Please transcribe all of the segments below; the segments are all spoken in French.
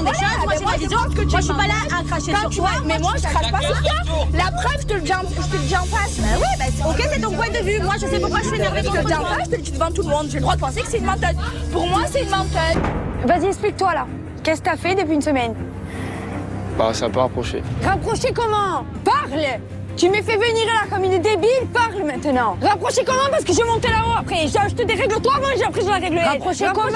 des choses, moi j'ai ma vision, moi je suis pas là à cracher sur toi. Mais moi je crache pas sur toi. La preuve, je te le dis en face. Bah oui, bah ok, c'est ton point de vue. Moi je sais pourquoi je suis énervée. Je te le dis en face, je te le dis devant tout le monde. J'ai le droit de penser que c'est une menteuse. Pour moi, c'est une menteuse. Vas-y, explique-toi là. Qu'est-ce que t'as fait depuis une semaine? Bah, ça peut rapprocher. Rapprocher comment? Parle! Tu m'es fait venir là comme une débile, parle maintenant! Rapprocher comment? Parce que je montais là-haut après, je te dérègle toi avant et après je la règle elle. Rapprocher comment?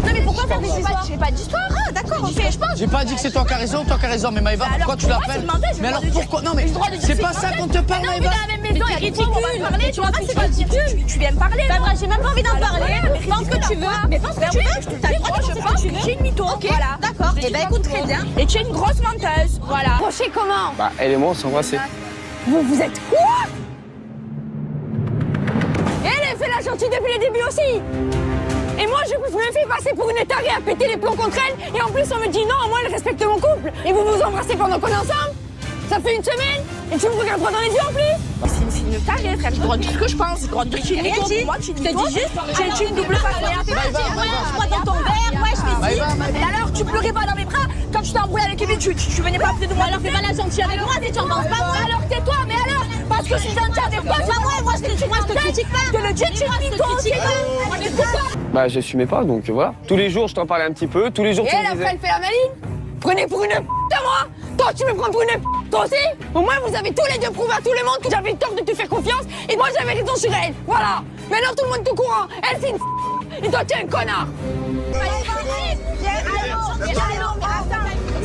Non mais pourquoi faire des histoires? Je fais pas d'histoire! Ah d'accord, ok, je pense. J'ai pas dit que c'est toi qui as raison, toi qui as raison, mais Maëva, pourquoi tu l'appelles? Mais alors pourquoi? Non mais c'est pas ça qu'on te parle, Non mais Maëva. dans la même maison, il y a ridicule. Tu vois pas, c'est ridicule. Tu viens me parler! Bah bref, j'ai même pas envie d'en parler. Pense que tu veux. Mais pense que tu veux. T'as le droit de penser ce que tu veux. J'ai une mytho, Ok, voilà. d'accord. Et bah écoute, très bien. Et tu es une grosse menteuse, voilà. Rapprocher comment? Bah, elle et moi, on s'est embrassés. Vous êtes quoi? Elle fait la gentille depuis le début aussi. Et moi, je me fais passer pour une tarée à péter les plombs contre elle. Et en plus, on me dit non, moi, elle respecte mon couple. Et vous vous embrassez pendant qu'on est ensemble? Ça fait une semaine. Et tu me regardes pas dans les yeux en plus? C'est une tarée, frère. J'ai le droit de dire ce que je pense. J'ai le droit de dire que tu es une mytho. Pour moi, tu es une mytho. Tu es une double façade. Je crois dans ton verre, ouais, je fais ci. Et alors, tu pleurais pas dans mes bras? Quand tu t'es embrouillé avec Kevin, tu venais pas appeler de moi. Alors fais pas la gentille avec moi, tu en penses pas moi. Alors tais-toi, mais alors? Parce que je suis gentille avec toi, Pas moi je te critique pas. je te le dis, tu es une mytho. Bah, j'assumais pas, donc voilà. Tous les jours, je t'en parlais un petit peu. Tous les jours, Et tu me elle, après, disais. elle fait la maline. Prenez pour une à moi. Toi, tu me prends pour une toi aussi. Au moins, vous avez tous les deux prouvé à tout le monde que j'avais tort de te faire confiance et moi, j'avais raison sur elle. Voilà. Maintenant, tout le monde est au courant. Elle, c'est une et toi, tu es un connard.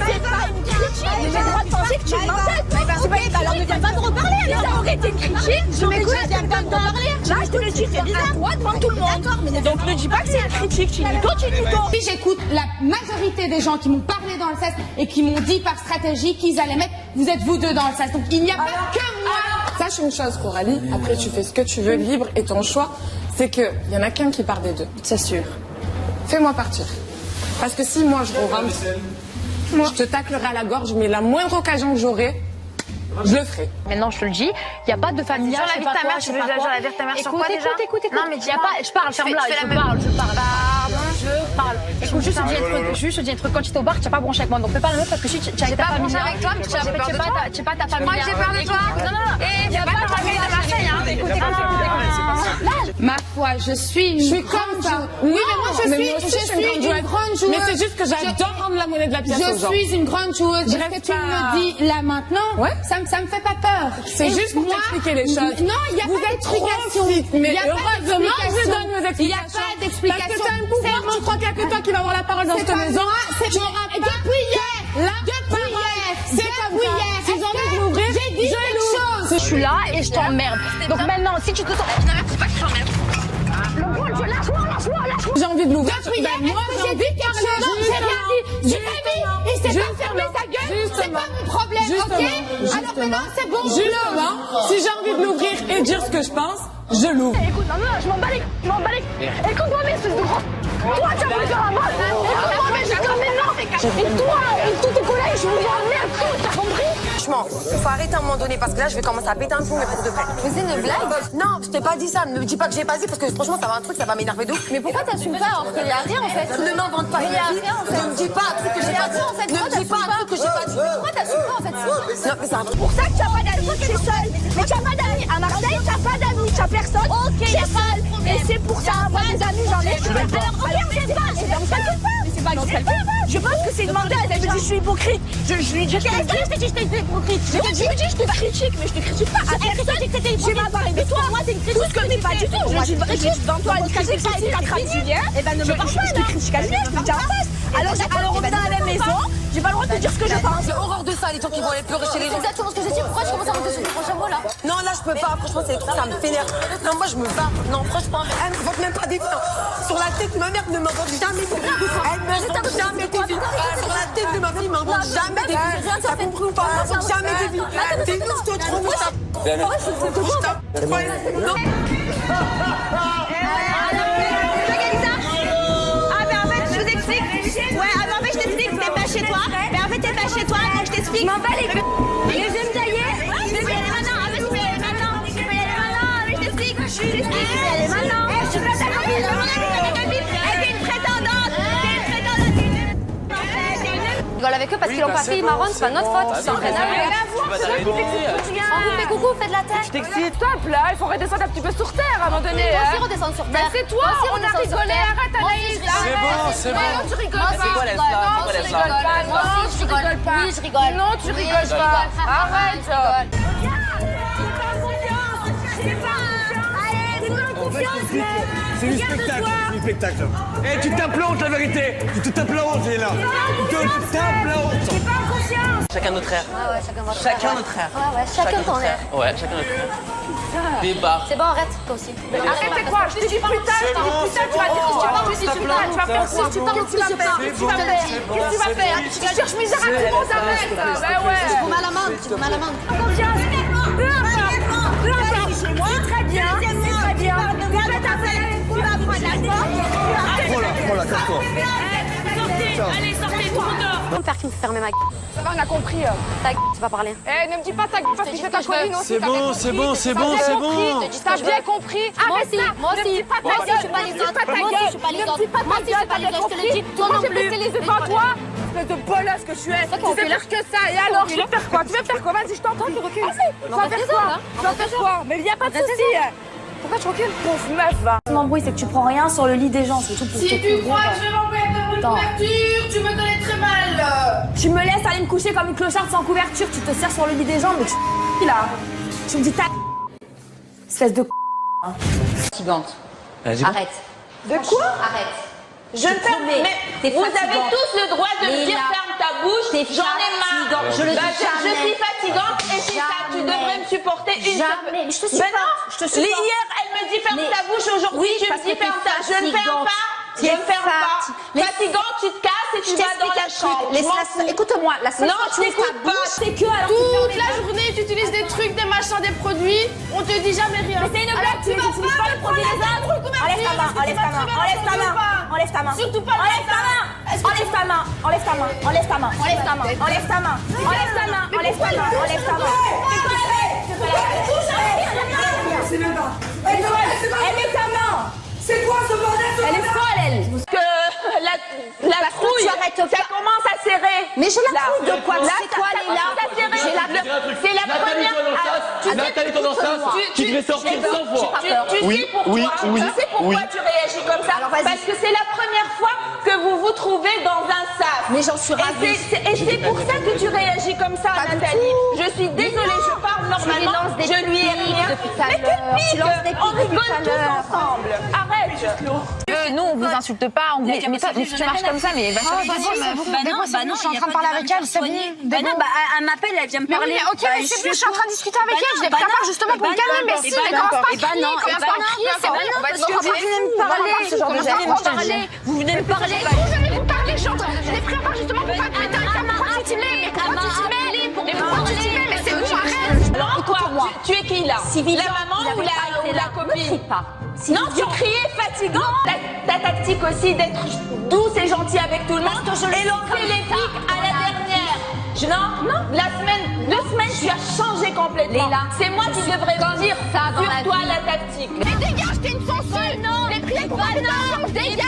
C'est pas une critique, j'ai le droit de penser que tu es menteuse. Alors ne viens pas me reparler alors. Ça aurait été une critique. Je m'écoute, viens pas me reparler. Là, je te le dis, c'est bizarre. Toi, devant tout le monde. Donc, ne dis pas que c'est une critique. Tu es une mytho, tu es une mytho. Puis j'écoute la majorité des gens qui m'ont parlé dans le CES et qui m'ont dit par stratégie qu'ils allaient mettre vous êtes vous deux dans le CES. Donc il n'y a pas que moi. Sache une chose, Coralie, après tu fais ce que tu veux, libre et ton choix, c'est qu'il y en a qu'un qui part des deux, c'est sûr. Fais-moi partir. Parce que si moi je rentre, je te taclerai à la gorge, mais la moindre occasion que j'aurai, je le ferai. Maintenant, je te le dis, il n'y a pas de famille. Sur la vie de ta mère, tu veux dire la vie de ta mère sur quoi déjà? Écoute. Non, mais Y a pas, je parle, ferme-la, je parle. Je parle. Écoute, juste te dis un truc, quand tu étais au bar, tu n'as pas branché avec moi, donc fais pas le meuf parce que si tu as ta famille avec toi, mais tu n'as pas ta famille. Moi, j'ai peur de toi. Non. Et y a pas ta famille de Marseille, hein. Écoutez, Ma foi, je suis comme ça. Oui, mais moi je suis une grande joueuse. Mais c'est juste que j'adore rendre la monnaie de la pièce aux gens. Je suis une grande joueuse. Je Ce que reste tu pas- me dis là maintenant, Ouais. ça me fait pas peur. C'est Et juste pour moi, t'expliquer les choses. Non, il n'y a Vous pas êtes trop d'explication. vite, mais Il y a pas heureusement que je d'explication. donne mes Il n'y a explications. pas d'explication. Parce que t'as un pouvoir, tu crois qu'il n'y a que toi qui va avoir la parole dans C'est cette pas maison. moi, c'est Tu auras pas depuis hier. Depuis hier. C'est comme Depuis ça. hier. Si j'ai envie de m'ouvrir, J'ai dit quelque chose. Je suis là et je t'emmerde. Donc maintenant, si tu te sens. Je n'avertis pas que je t'emmerde. Lâche-moi. J'ai envie de l'ouvrir. Depuis hier, Ben, moi, est-ce que j'ai j'ai dit quelque chose? Non, j'ai rien dit. J'ai pas dit. Il s'est pas fermé sa gueule. C'est pas mon problème, ok? Alors maintenant, c'est bon. Justement, si j'ai envie de l'ouvrir et dire ce que je pense, je l'ouvre. Écoute, non, je m'en bats les. Écoute-moi, mais espèce de gros. Toi, tu as voulu faire la mode. Écoute-moi, mais jusqu'à maintenant. Et toi, et tous tes collègues, je vous emmerde. T'as compris? Franchement, faut arrêter à un moment donné parce que là, je vais commencer à péter un plomb, mais pour de vrai. Mais c'est une blague. Non, je t'ai pas dit ça. Ne me dis pas que j'ai pas dit parce que franchement, ça va un truc, ça va m'énerver de ouf. Mais pourquoi t'assumes pas alors qu'il y a rien en fait? Ne m'invente pas. Mais il y a rien en fait. Ne me dis pas un truc que j'ai pas dit. En fait, Ne me dis pas un truc que j'ai pas dit. Pourquoi t'assumes pas en fait? Non, mais c'est un truc. Pour ça que tu n'as pas d'amis, tu es seule. Mais tu n'as pas d'amis. À Marseille, tu n'as pas d'amis, tu n'as personne. Ok, tu es seule. Et c'est pour ça, moi, des amis, j'en ai. Alors, c'est dans ce qu'elle fait. Je pense que c'est une menteuse. Elle me dit, je suis hypocrite. Je lui dis, je t'ai dit, je t'ai hypocrite. je te critique, mais je te critique pas. Tu m'as parlé de toi. Moi, c'est une critique. Tout ce que t'es pas du tout. Je dis devant toi, une critique, c'est ta crème Julien. Eh ben, ne me parle pas, je te critique à lui, je te dis en face. Alors, on est dans la même maison. J'ai pas le droit de te dire ce que je pense. J'ai horreur de ça, les gens qui vont aller pleurer chez les gens. Exactement ce que j'ai dit. Pourquoi tu commences à monter sur le prochain mot là? Non, là, je peux pas. Franchement, c'est des trucs, ça me vénère. Non, moi, je me bats. Non, franchement, elle ne m'invente même pas des vies. Sur la tête de ma mère, ne m'invente jamais des vies. Elle ne m'invente jamais des vies. Sur la tête de ma fille, ne m'invente jamais des vies. T'as compris ou pas? Elle m'invente jamais des vies. T'es ouf, toi, trop ouf. Non. Je vous explique. Ouais, en fait, je t'explique, t'es pas chez toi. Mais en fait, t'es pas chez toi, donc je t'explique. Je m'en bats les couilles. Mais je vais me tailler. Je vais y aller maintenant. En fait, je vais y aller maintenant. Je vais y aller maintenant. Mais je t'explique. Je vais y aller maintenant. Je suis pas ta copine. Elle est une prétendante. avec eux parce qu'ils l'ont pas fait, ils marronnent, c'est pas notre faute. Ils s'entraînent à eux. On vous fait coucou, faites de la tête. Stop là, il faut redescendre un petit peu sur terre à un moment donné. Moi aussi redescendre sur terre. Ben c'est toi, on a rigolé, arrête Anaïs. C'est bon. Non, tu rigoles pas. Non, tu rigoles pas. Non, tu rigoles pas. Oui, je rigole. Non, tu rigoles pas. Arrête. C'est du spectacle, c'est du spectacle. Eh, tu tapes la honte, la vérité. Tu te tapes la honte, Léna. Tu te tapes la honte. Chacun notre air. Ouais, chacun votre Chacun notre air. Ouais, chacun ton air. Ouais, chacun notre air. Débat. C'est bon, arrête, toi aussi. Arrête, c'est quoi? Je te dis putain, tu vas dire que tu vas faire quoi? Tu vas faire quoi? Tu parles, tu vas faire. Qu'est-ce que tu vas faire? Qu'est-ce que tu vas faire? Tu cherches misère à tout le monde, arrête. Ben ouais. Tu prends mal à main, tu prends mal à main. Confiance. Peu importe. C'est très bien. C'est très bien. Arrête à faire. Tu vas prendre la porte. Prends-la, casse-toi. Allez, sortez, tout le monde dehors. On va faire qui me fait fermer ma gueule. Ça va, on a compris. Ta gueule, tu vas parler. Eh, ne me dis pas ta gueule parce que je fais ta copine aussi. C'est bon, c'est bon, c'est bon, c'est bon. T'as bien compris. Moi Arrête aussi, ça. moi aussi. Moi aussi, je suis pas les autres. Moi aussi, je suis pas les autres. Moi aussi, je suis pas les autres, je te le dis. Toi non J'ai plus. baissé les yeux devant toi. Espèce de bolosse que tu es. Tu sais faire que ça. Et alors, tu veux faire quoi? Tu veux faire quoi? Vas-y, je t'entends. Tu recules. Vas-y. Tu vas faire quoi? Tu vas faire quoi? Mais il y a pas de souci. Pourquoi tu recules? Pauvre meuf, va. M'embrouille, c'est que tu prends rien sur le lit des gens, c'est tout pour Si tu crois que je vais m'embêter de une couverture, tu me connais très mal. Tu me laisses aller me coucher comme une clocharde sans couverture. Tu te sers sur le lit des gens, mais tu là. Tu me dis ta espèce de fatigante. Arrête. De quoi? Arrête. Je ne ferme, mais vous avez tous le droit de me dire ferme ta bouche. J'en ai marre. Je le dis Je suis fatigante et c'est ça. Tu devrais me supporter une seule. Mais je te Ben supporte. non. Je te supporte. Hier, elle me dit ferme ta bouche. Aujourd'hui, tu me dis ferme ta. Je ne ferme pas. Je ne ferme pas. Fatigante, tu te casses et tu vas dans la chambre. Écoute-moi, la seule Non, fois je t'écoute pas. c'est que alors Toute la journée, tu utilises des trucs, des machins, des produits. On te dit jamais rien. Mais c'est une blague, tu n'utilises pas les produits des autres. Enlève ta main, enlève ta main, enlève ta main. Enlève ta main. Surtout pas Enlève ta main. Enlève ta main. Enlève ta main. Enlève ta main. Enlève ta main. Enlève ta main. Enlève ta main. Enlève ta main. Enlève ta main. Elle met ta main. C'est quoi ce bordel? Elle est folle, elle. Que la trouille, ça commence à serrer. Mais j'ai la trouille de quoi? Là, C'est quoi, ça Léla? commence à serrer. C'est la première. Nathalie, ton sens, tu devais sortir 100 fois. Tu sais pourquoi tu réagis comme ça? Parce que c'est la première fois que vous vous trouvez dans un sas. Mais j'en suis ravie. Et c'est pour ça que tu réagis comme ça, Nathalie. Je suis désolée, je parle normalement. Je lui ai rien. Mais que pique! On rigole tous ensemble. Arrête. Nous, on vous insulte pas, on vous dit, mais toi, tu marches comme ça, mais va Bah non, je suis en train de parler avec elle, c'est bon. Bah non, elle m'appelle, elle vient me parler. Ok, mais c'est bon, je suis en train de discuter avec elle, je l'ai pris à part justement pour me calmer, mais si, mais commence pas à crier, commence pas à crier, c'est bon, parce que vous venez me parler, vous venez me parler. Vous venez me parler, je l'ai pris à part justement pour pas te péter un câble, pourquoi tu t'y mets, mais pourquoi tu t'y mets, mais pourquoi tu t'y mets, mais c'est bon, arrête. Alors, écoute-moi, tu es qui là? La maman ou la copine? Non, tu criais fatigant. Ta tactique aussi d'être douce et gentille avec tout le monde et lancer les pics à la dernière. Non, deux semaines, tu as changé complètement. C'est moi qui devrais dire ça sur toi la tactique. Mais dégage, t'es une censure. Non, Les prix pour dégage, dégage.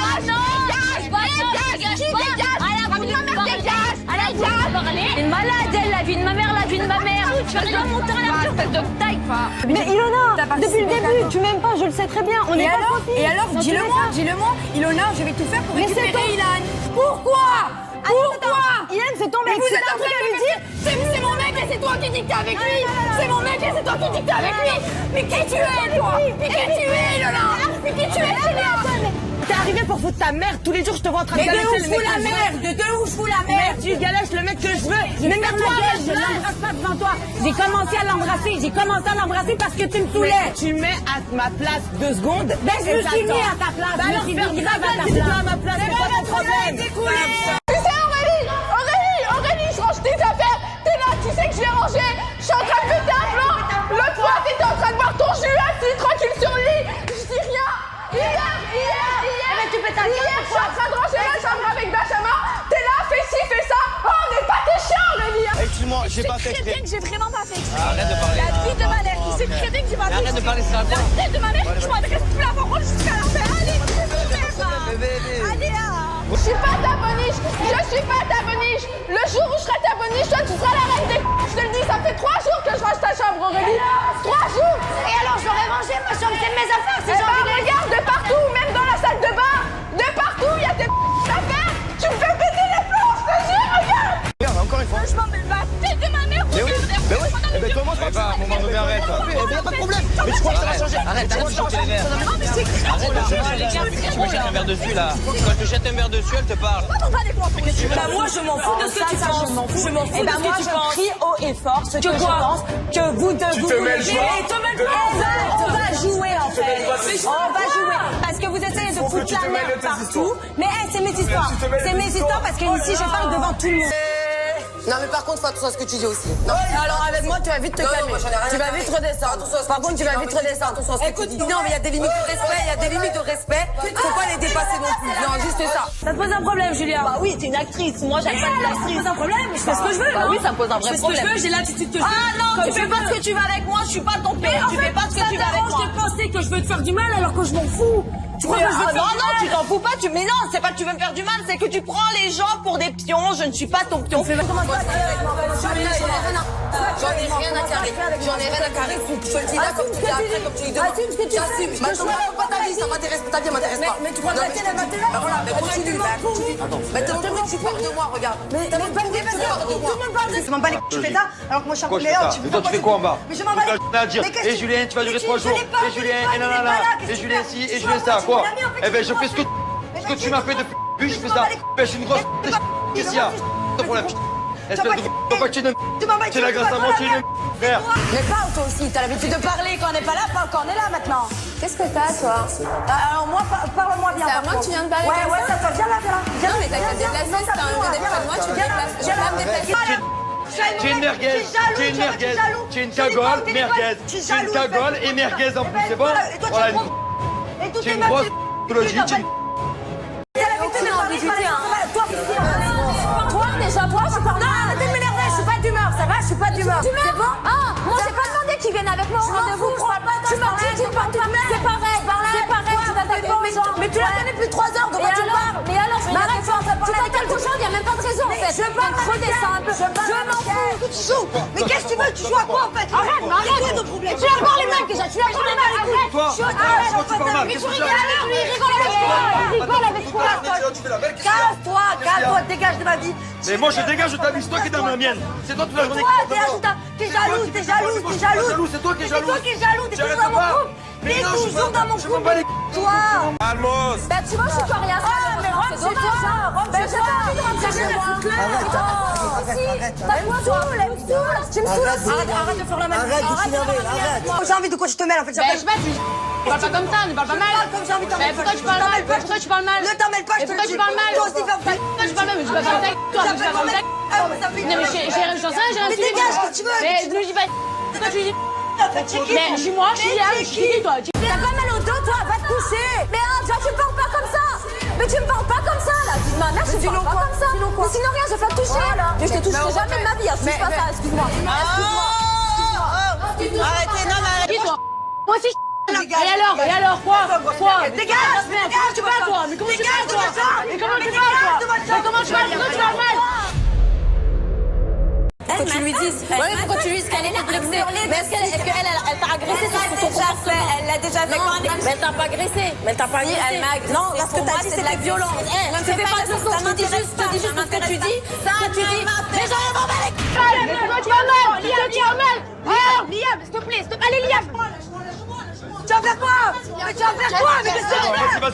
Une malade, elle, la vie de ma mère, la vie de ma mère. Tu vas devoir monter à la espèce de taille, quoi. Mais Ilona, depuis le début, tu m'aimes pas, je le sais très bien. On est pas copines. Et alors, dis-le-moi. Ilona, je vais tout faire pour récupérer Ilan. Pourquoi? Ilan, c'est ton mec. Vous êtes en train de lui dire, c'est mon mec et c'est toi qui dis que t'es avec lui. C'est mon mec et c'est toi qui dis que t'es avec lui. Mais qui tu es, toi? Mais qui tu es, Ilona? Mais qui tu es, Ilona? T'es arrivé pour foutre ta mère. Tous les jours, je te vois en train de Mais de galécher où le je mec fous la que je veux. merde? De où je fous la merde? Tu galèches le mec que je veux. Mais même toi, je l'embrasse pas devant toi. J'ai commencé à l'embrasser parce que tu me saoulais. Tu mets à ma place 2 secondes. Ben, je me suis mis à ta place. Je me suis mis grave à ta place. À ma place, c'est pas ton problème. Tu sais, Aurélie, je range tes affaires. T'es là, tu sais que je vais ranger. Je suis en train de péter un plan. L'autre fois, t'étais en train de boire ton jus assis tranquille sur le lit. Je dis rien. Hier. Mais tu pètes un câble. Hier, je suis en train de ranger la chambre avec Benjamin. T'es là, fais ci, fais ça. Oh, on n'est pas tes chiens, Aurélie. Excuse-moi, j'ai pas fait C'est très bien que j'ai vraiment pas fait exprès. Arrête de parler. La vie de ma mère, il sait très bien que j'ai pas fait Arrête de parler ça. La vie de ma mère, je m'adresse plus la parole jusqu'à la fin. Allez, allez, Je suis pas ta boniche. Je suis pas ta boniche. Le jour où je serai ta boniche, toi, tu seras la reine des Je te le dis, ça fait 3 jours que je range ta chambre, Aurélie. 3 jours. Et alors, j'aurais rangé ma chambre, c'est mes affaires, Eh ben, regarde, de partout, même dans la salle de bain, de partout, il y a tes affaires. Tu me fais péter les plombs, je te jure, regarde. Regarde, encore une fois. Franchement, mais va tête de ma mère. Mais oui, mais oui. Eh ben comment je vais À un moment donné, arrête. Eh ben y a pas de problème. Mais tu crois que ça va changer? Arrête de jeter les verres. Arrête de jeter les verres. Tu me jettes un verre dessus là. Quand je te jette un verre dessus, elle te parle. Bah moi je m'en fous de ce que tu penses. Je m'en fous de ce que tu penses. Crie haut et fort ce que je pense que vous deux vous voulez. On va jouer en fait. On va jouer parce que vous essayez de foutre la merde partout. Mais c'est mes histoires. C'est mes histoires parce que ici je parle devant tout le monde. Non mais par contre, fais attention à ce que tu dis aussi. Non. Alors avec moi, tu vas vite te calmer. Tu vas vite redescendre. Par contre, tu vas vite redescendre. Écoute, non mais il y a des limites de respect, il y a des limites de respect. Faut pas les dépasser non plus. Non, juste ça. Ça te pose un problème, Julia? Bah oui, t'es une actrice. Moi, j'aime pas une actrice. Ça pose un problème. Je fais ce que je veux. Bah oui, ça me pose un vrai problème. Je fais ce que je veux, j'ai l'attitude que je veux. Ah non, tu fais pas ce que tu veux avec moi. Je suis pas ton père. Tu fais pas ce que tu veux avec moi. de penser que je veux te faire du mal alors que je m'en fous. Tu crois que je veux te faire du mal? Non, tu t'en fous pas. Mais non, c'est pas que tu veux me faire du mal, c'est que tu prends les gens pour des pions. Je ne suis pas ton pion. J'en ai rien à carrer. J'en ai rien à carrer. Je te le dis là comme tu dis après, comme tu dis demain. Assume ce que tu J'assume. Maintenant, pas ta vie, ça m'intéresse pas. Ta vie m'intéresse pas. Mais tu crois que la tienne, elle m'intéresse? Bah voilà, mais continue. Mais t'as envie que tu parles de moi, regarde. T'as envie que tu parles de moi. Tout le monde parle de Je m'en bats les couilles, tu fais ça, alors que moi je suis en Quoi, je fais ça? Et toi, tu fais quoi en bas? Mais je m'en bats les T'as à dire, et Julien, tu vas durer 3 jours. Et Julien, et nanana. Et Julien, si, et Julien, ça. Quoi? Eh ben, je fais ce que tu m'as fait depuis le début, je fais ça. Ben, je suis une grosse qu'est-ce qu'il y a? Pas de problème. Espèce de pas que tu es la grâce à moi, tu es une frère. Mais parle toi aussi, t'as l'habitude de parler quand on n'est pas là, parle quand on est là maintenant. Qu'est-ce que t'as toi? Alors moi, parle-moi bien. C'est à moi que tu viens de parler. Ouais, ça toi, viens là, viens là. Non mais t'as qu'à te déplacer, si t'as un des près de moi, tu te déplaces. Je vais pas me déplacer. Tu es une merguez, tu es une merguez, tu es une cagole, merguez. Tu es une cagole et merguez en plus, c'est bon? Voilà, tu es une grosse psychologie, tu es une... Toi déjà, toi, je suis pas. Non, arrêtez de m'énerver, je suis pas d'humeur, ça va, je suis pas d'humeur. C'est bon? Ah, moi j'ai pas demandé qu'ils viennent avec moi au rendez-vous. Tu parles pas, tu parles pas, c'est pareil, tu t'attaques pas aux gens. Mais tu la connais depuis 3 heures, de quoi tu parles? Mais alors, je m'arrête, tu t'as quelque chose, y a même pas de raison en fait. Je parle, redescends un peu, je m'en fous. Tu joues. Mais qu'est-ce que tu veux? Tu joues à quoi en fait? Arrête, arrête. Tu vas voir les mecs déjà, tu vas voir les mecs. Toi, pourquoi tu parles mal? Mais Qu'est-ce tu que tu rigoles avec lui, rigole avec toi. Rigole avec toi. Casse-toi, dégage de ma vie. Mais moi je dégage de ta vie, c'est toi qui es dans la mienne. C'est toi toute la journée Toi, qui t'es jaloux, t'es jaloux. C'est toi qui es C'est jaloux. toi qui es jaloux, t'es toujours dans mon couple. T'es toujours dans mon couple. Toi. Almos. Bah tu vois, je suis pas rien. Ah, mais rentre chez toi. Rentre chez toi. Rentre chez moi. Arrête. T'as quoi toi? Tu me saoules aussi. Arrête de faire la même. Arrête de t'énerver, arrête. J'ai envie de quoi je te mêle en fait. Je sais pas, tu parles pas comme ça, ne parle pas mal. Comme j'ai envie de t'en mêler. Pourquoi tu parles mal? Pourquoi tu parles mal? Ne t'en mêle pas, je te le dis. Pourquoi tu parles mal? Toi aussi, ferme ta gueule. Pourquoi tu parles mal? Mais je vais pas parler avec toi, mais je vais pas parler avec toi. Non mais j'en sais rien, j'ai un Mais suivi. dégage, que tu veux. Mais ne dis pas. Pourquoi tu dis? Mais je suis moi, je suis Liam, je suis qui toi? T'as pas mal au dos, toi, va te coucher. Mais toi, tu me parles pas comme ça. Mais tu me parles pas comme ça, là. Dis ma mère, je te parle pas comme ça. Mais sinon, rien, je vais faire toucher. Mais je te toucherai jamais de ma vie, touche pas ça, excuse-moi. Arrêtez, non mais arrêtez. Toi. Moi aussi, et alors, quoi? Dégage, Comment tu parles, toi? Mais comment tu parles, toi? Mais comment tu parles, toi? Mais comment tu parles? Pourquoi tu parles mal? Faut que tu lui dises. Ouais, faut que tu lui dises qu'elle est agressée. Mais est-ce qu'elle t'a agressé sur ton comportement? Elle l'a déjà fait. Mais elle t'a pas agressé. Mais elle t'a pas agressé. Elle m'a agressé. Non, parce que t'as dit c'est de la violence. Je fais pas de son, je te dis juste ce que tu dis. Mais j'en ai marre avec. Mais pourquoi tu parles mal? Tu parles mal. Liam, s'il te plaît, allez Liam. Tu vas faire quoi? Mais tu vas faire quoi? Mais qu'est-ce que tu fais? Vas-y,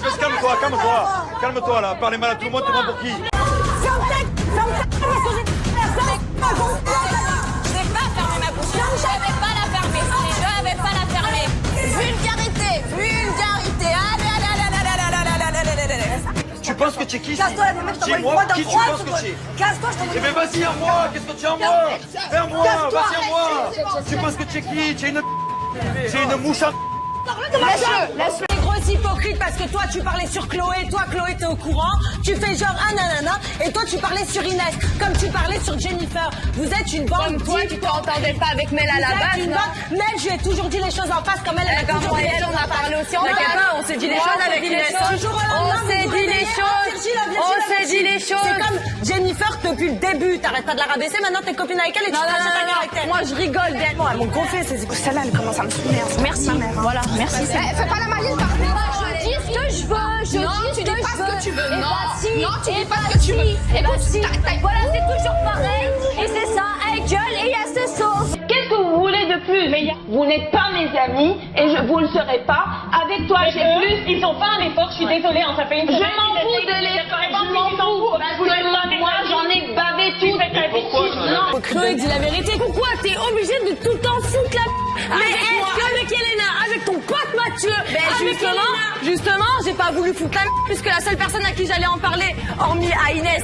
calme-toi là. Parlez mal à tout le monde, tu prends pour qui? Ferme ta gueule. Je vais pas fermer ma bouche. Je vais pas la fermer. Je vais pas la fermer. Vulgarité. Allez. Tu penses que tu es qui? Casse-toi, la meuf, je t'envoie une Dis-moi fois dans qui tu 3 penses que tu es? secondes. Casse-toi, je t'envoie Eh ben vas-y, à moi. Qu'est-ce que tu as en moi? Vers moi, vas-y à moi. Tu penses que tu es qui? Tu es une mouche à... Laisse-le. T'es gros hypocrite parce que toi tu parlais sur Chloé, toi Chloé t'es au courant, tu fais genre ah nanana, et toi tu parlais sur Inès, comme tu parlais sur Jennifer. Vous êtes une bande. Comme toi, tu t'entendais pas avec Mel à la base, non? Mel, je lui ai toujours dit les choses en face comme elle a toujours dit les choses. On a parlé aussi en face. On s'est dit les choses avec Inès. On s'est dit les choses. On Jennifer, depuis le début, t'arrêtes pas de la rabaisser, maintenant t'es copine avec elle et tu te casses ta caractère. Moi, je rigole, Diane. Elles m'ont gonflé, ces écoutes. Celle-là, elle commence à me saouler. Merci. Voilà, merci. Fais pas la maline, par je dis ce que je veux. Non, tu dis pas ce que tu veux. Non, non, tu dis pas ce que tu veux. Écoute, voilà, c'est toujours pareil. Et c'est ça, elle gueule et il y a ce sauce. Qu'est-ce que vous voulez de plus? Mais vous n'êtes pas mes amis et vous ne le serez pas. Avec toi, j'ai plus. Ils ont fait un effort, je suis désolée, ça fait une semaine. Je m'en fous de l'effort, je m'en fous. Moi, j'en ai bavé tout. Non. Chloé, dis la vérité. Pourquoi t'es obligée de tout le temps foutre la avec Elena, avec ton pote Mathieu, justement, j'ai pas voulu foutre la puisque la seule personne à qui j'allais en parler, hormis à Inès,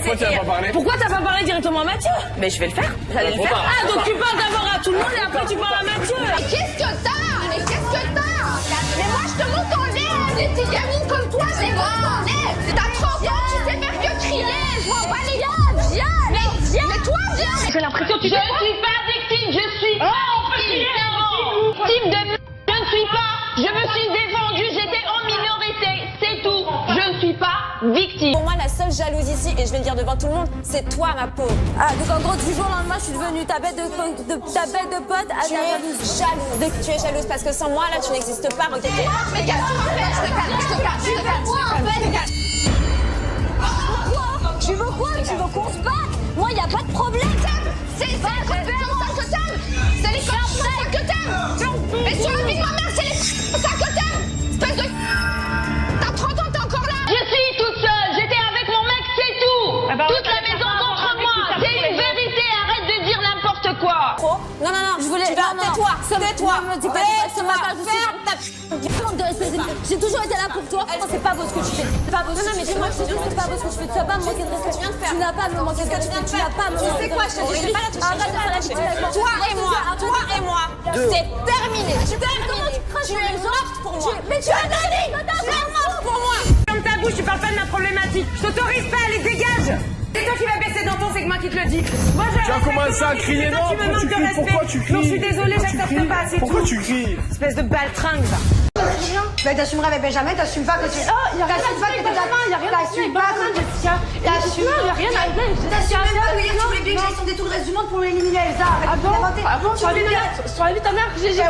Pourquoi t'as pas parlé directement à Mathieu? Mais je vais le faire, j'allais le faire. Ah, donc tu parles d'abord à tout le monde et après tu parles à Mathieu. Mais qu'est-ce que t'as? Mais moi, je te monte en l'air. Des petites gamines comme toi, je les monte en l'air. T'as 30 ans, tu sais faire que crier. Je m'en bats les gars. Viens. Mais toi, viens. J'ai l'impression que je suis pas victime, je suis pas victime de je ne suis pas. Je me suis défendue, j'étais en minorité, c'est tout. Je ne suis pas victime. Pour moi, la seule jalouse ici, et je vais le dire devant tout le monde, c'est toi, ma pauvre. Ah, donc en gros, du jour au lendemain, je suis devenue ta bête de pote à ta jalouse. Tu es jalouse parce que sans moi, là, tu n'existes pas. Regarde. Mais calme, je te calme. Tu veux quoi? Tu veux qu'on se batte? Moi, y a pas de problème. C'est ça que t'aimes. C'est les comme ça que t'aimes. Et sur la vie de ma mère, c'est les ça que t'aimes. Espèce de... T'as 30 ans, t'es encore là. Je suis toute seule, j'étais avec mon mec, c'est tout. Toute la maison contre moi, c'est une vérité, arrête de dire n'importe quoi. Non, je voulais... Tais-toi. Me dis pas ce matin, j'ai toujours été là pour toi. C'est pas beau ce que tu fais. C'est pas beau. Non, mais dis-moi, c'est pas beau ce que tu fais. Tu n'as pas à me manquer de respect. Tu n'as pas à me manquer de respect. Tu n'as pas à me manquer de respect. Tu sais quoi, je te dis, je vais pas la toucher. Arrête de faire la victime avec moi. Toi et moi, c'est terminé. Tu es morte pour moi. Mais tu as donné. Tu es morte pour moi. Comme ta bouche, tu parles pas de ma problématique. Je t'autorise pas, allez, dégage. C'est toi qui vas baisser dans ton, c'est que moi qui te le dis. Moi, tu as commencé à crier, non? Pourquoi tu cries? Non, je suis désolée, j'accepte pas, c'est tout. Pourquoi tu cries? Espèce de baltringue, ça. Ben, t'assumeras avec Benjamin, t'assumes pas que tu... Oh, y'a rien à dire, Jessica. T'assumes pas, William, tu voulais bien que j'aille son détour le reste du monde pour l'éliminer, Elsa. Ah bon, tu as vu ta mère, j'ai dit ça.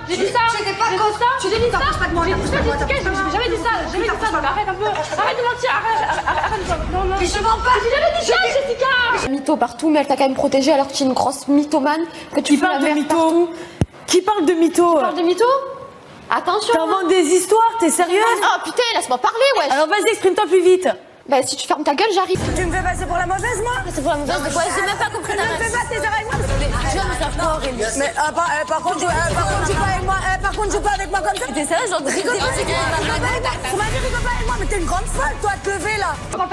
J'étais pas contre ça. Tu dis ça. T'approches pas de moi, J'ai jamais dit ça, donc arrête un peu. Arrête de mentir, arrête. Non. Mais je mens pas. J'ai jamais dit ça, Jessica. Mytho partout, mais elle t'a quand même protégée alors que tu es une grosse mythomane. Que tu fais la merde partout. Qui parle de mytho? Tu parles de mytho? Attention. T'inventes des histoires, t'es sérieuse? Oh putain, laisse-moi parler, ouais. Alors vas-y, exprime-toi plus vite. Bah si tu fermes ta gueule, j'arrive. Tu me fais passer pour la mauvaise, moi? C'est pour la mauvaise de quoi? J'ai même pas compris ta Ne me fais pas tes oreilles, moi. Tu vas me faire quoi, Aurélie? Mais par contre, joue pas avec moi. Par contre, joue pas avec moi comme ça. T'es sérieuse, genre de rigoler? Tu m'as dit rigole pas avec moi, mais t'es une grande folle, toi, de te lever, là. Quand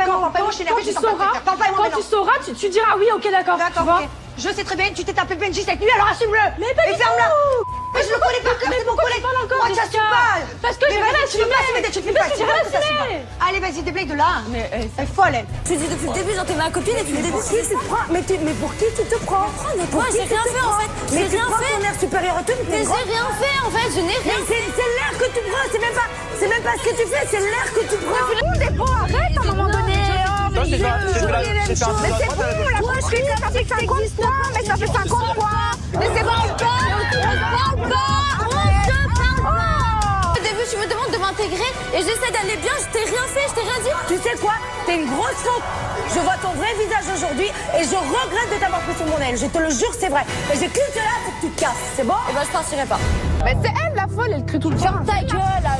tu sauras, tu diras oui, ok, d'accord. D'accord, ok. Je sais très bien, tu t'es tapé Benji cette nuit, alors assume-le. Mais ferme-la. Mais je le connais pas, c'est mon collègue. Moi, t'assumes pas. Parce que j'ai rien assumé. Allez, vas-y, déblaye de là. Mais elle est folle, elle. Tu dis depuis le début, genre t'es ma copine et depuis le début. Qui tu te prends? Mais pour qui tu te prends? Moi, j'ai rien fait en fait. Mais tu prends ton air supérieur à tout, Mais j'ai rien fait en fait, je n'ai rien fait. C'est l'air que tu prends, c'est même pas ce que tu fais, c'est l'air que tu prends. Tout le monde est bon, arrête à un moment donné. Non, c'est pas. Mais c'est bon, la prochaine, ça fait 50 points, mais ça fait 50 points. Mais c'est bon, on se parle pas. Au début, tu me demandes de m'intégrer et j'essaie d'aller bien, je t'ai rien fait, je t'ai rien dit. Tu sais quoi? T'es une grosse faute. Je vois ton vrai visage aujourd'hui et je regrette de t'avoir pris sur mon aile. Je te le jure, c'est vrai. Mais j'ai qu'une seule hâte, c'est que tu te casses. C'est bon? Et ben, je partirai pas. Mais c'est elle la folle, elle crie tout le temps. Ferme ta gueule, là.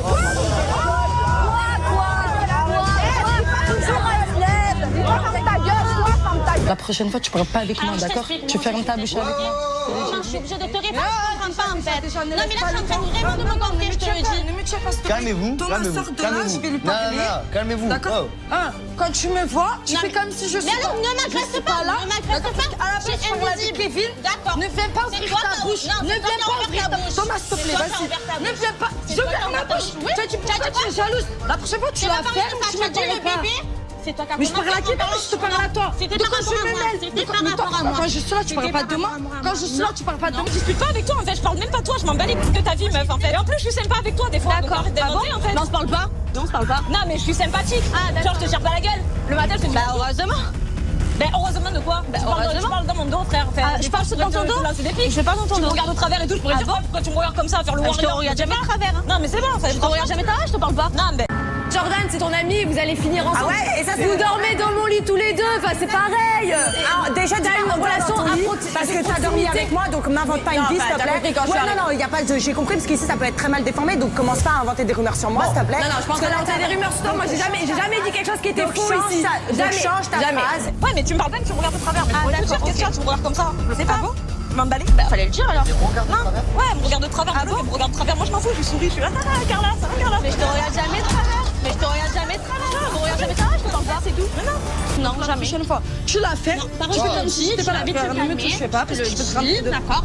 La prochaine fois, tu parles pas avec moi, d'accord? Tu fermes ta bouche avec moi. Je suis obligée de te répondre, je comprends pas en fait. Non mais là, je suis en train vraiment de me gonfler, je te le dis. Calmez-vous. Calmez-vous. D'accord. Quand tu me vois, tu fais comme si je suis. Mais alors, ne m'agresse pas, Je suis invisible. Kevin, d'accord. Ne viens pas ouvrir ta bouche. Ne viens pas ouvrir ta bouche. Thomas, s'il te plaît, vas-y. Ne viens pas. Je ferme ma bouche. Tu es jalouse. La prochaine fois, tu la fermes, tu me dirais pas. C'est toi qui as Mais je parle à qui? Je te parle à toi. C'était par rapport à moi. Quand je suis là, tu parles pas de moi. Quand je suis là, tu parles pas de moi. Je discute pas avec toi en fait, je parle même pas de toi, je m'en bats les couilles de ta vie meuf en fait. Et en plus je suis sympa avec toi des fois. D'accord. En fait. Non, on se parle pas. Non mais je suis sympathique. Genre je te tire pas la gueule. Le matin je te dis bah heureusement. Ben heureusement de quoi? Tu parles dans mon dos, frère. Je parle dans ton dos? Je parle dans ton dos. Tu me regardes de travers et tout, je pourrais dire pourquoi tu me regardes comme ça, faire le warrior. Je te regarde jamais de travers. Non mais c'est bon, Je te regarde jamais de travers, je te parle pas. Non mais... Jordan, c'est ton ami, vous allez finir ensemble. Ah ouais, et ça, c'est vous dormez dans mon lit tous les deux, enfin c'est pareil. Alors, déjà, t'as eu une relation parce que t'as dormi avec moi, donc m'invente pas une vie, s'il te plaît. Non, il y a pas de. J'ai compris parce qu'ici ça peut être très mal déformé, donc commence pas à inventer des rumeurs sur moi, s'il te plaît. Non, je pense que là, on a des rumeurs sur toi. Moi, j'ai jamais dit quelque chose qui était faux ici. Change ta phrase. Ouais, mais tu me parles pas, mais tu me regardes de travers. Mais d'accord, qu'est-ce qu'il y a? Tu me regardes comme ça? Je sais pas. Tu m'emballes? Fallait le dire alors. Ouais, elle me regarde de travers. Elle me regarde de travers. Moi, je m'en fous, je souris, je suis là. Carla, ça va, Carla? Mais je te regarde jamais de travers. Je te regarde jamais de travers, je te parle pas, c'est tout. Non, jamais. Tu l'as fait. Par contre, je fais comme si, tu l'as vu, tu fais pas, je fais pas, parce que je peux te rappeler. D'accord.